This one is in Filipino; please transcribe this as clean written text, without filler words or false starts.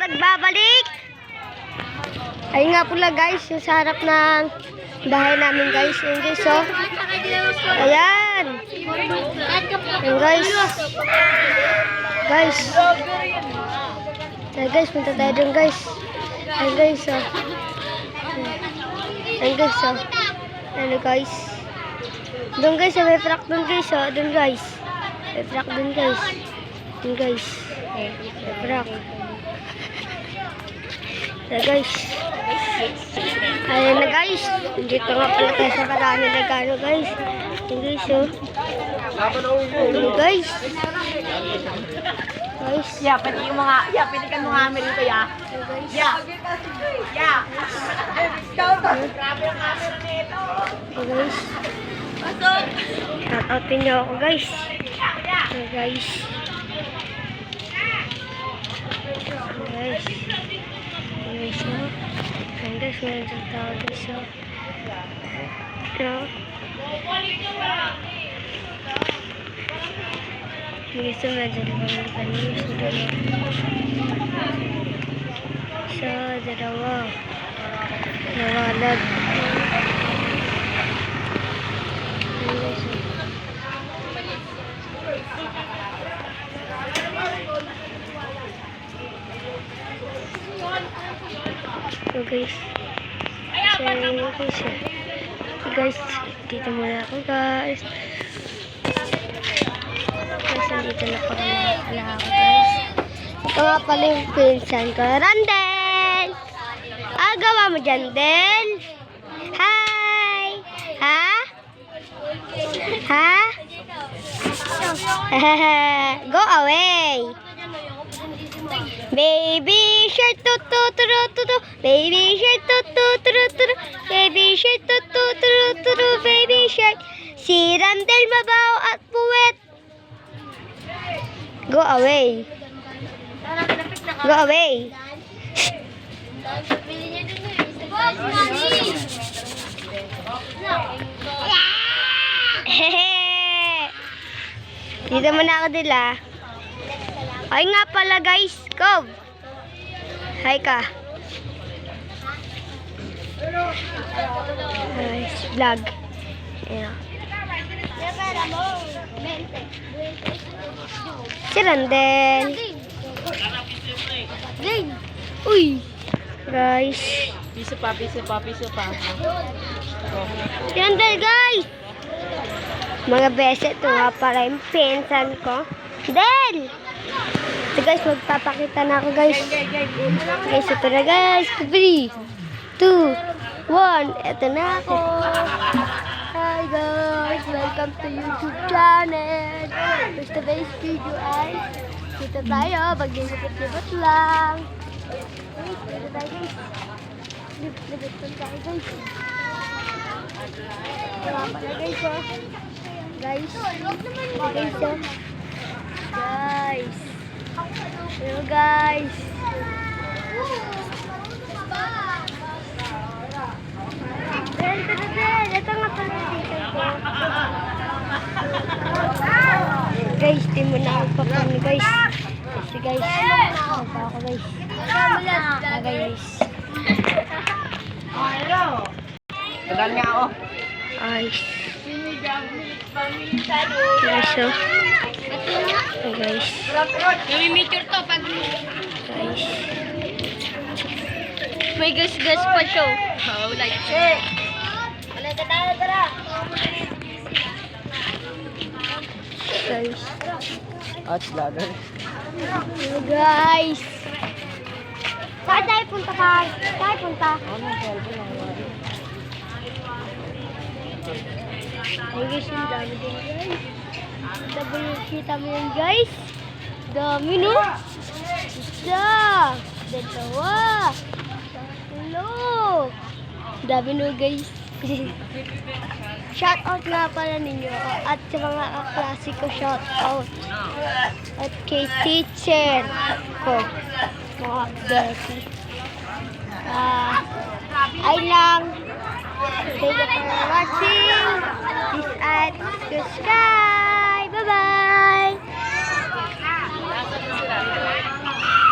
nagbabalik. Ayun nga pala guys, yung sa harap ng bahay namin guys. Ayun guys, oh. Ayan. Ayun guys. Guys. Ayun guys, punta tayo dun guys. Ayun guys, oh. Ayun guys, oh. Ayun guys. Dun guys, may truck dun guys, oh. Dun guys. May truck dun guys. Dun guys. May truck. Ayun guys. Ayun na guys. Dito nga pala tayo sa marami na gano guys. Ayun guys, oh. Ayun guys. Guys. Yeah, pwede yung mga, pwede ka mga amin dito, ya. Yeah. Yeah. Grabe ang camera nito. Ayun guys. Shoutoutin niyo ako guys. Ayun guys. Guys. Guys, no? Ayun guys, meron siyang tao guys, no? No? Guys, medyo naman kanina sa dalawa. Nawalad. Ayun guys, no? So guys, guys, dito muna ako guys. Guys, nandito na pala ako guys. Ito nga pala yung pinsan ko, Randel! Gawa mo dyan, Del? Hi! Ha? Ha? Go away! Baby shark tu tu tu tu tu, baby shark tu tu tu tu, baby shark tu tu tu tu, baby shark. Si Randel mabaw at puwet. Go away. Go away. Dito muna ako dila. Ay nga pala guys, go! Hi ka. Guys, vlog. Ayan. Si Randel. Uy! Guys. Piso pa. Si Randel guys! Mga beses ito nga para yung pinsan ko. Del! So guys, magpapakita na ako guys. Guys, ito na guys. 3, 2, 1. Ito na ako. Hi guys, welcome to YouTube channel. First today's video ay dito tayo. Maglilibot-libot lang. Wait, dito tayo guys. Libot tayo guys. Wala pala guys, oh. Guys, guys, oh. Guys. Hello guys. Ito nga pala dito ko. Guys, di mo na ako papano guys. Kasi guys, napa ako guys. Guys. Hello. Tagal nga ako. Guys. Guys, oh. Okay, guys. Nami-meteor to pag... Guys. May gas-gas pa show. Oh, like... Wala ka tayo, tara. Guys. At lager. Hello guys. Saan tayo punta ka? Saan tayo punta? Ay guys, yung dami din guys. Kita mo yun guys. Dami no? Isa. Dalawa. Tatlo. Dami no guys. Shoutout nga pala ninyo ako. At sa mga kaklase ko, shoutout. At kay teacher ko. Mga Becky. Ay lang. Thank you for watching. This at the sky. Bye-bye.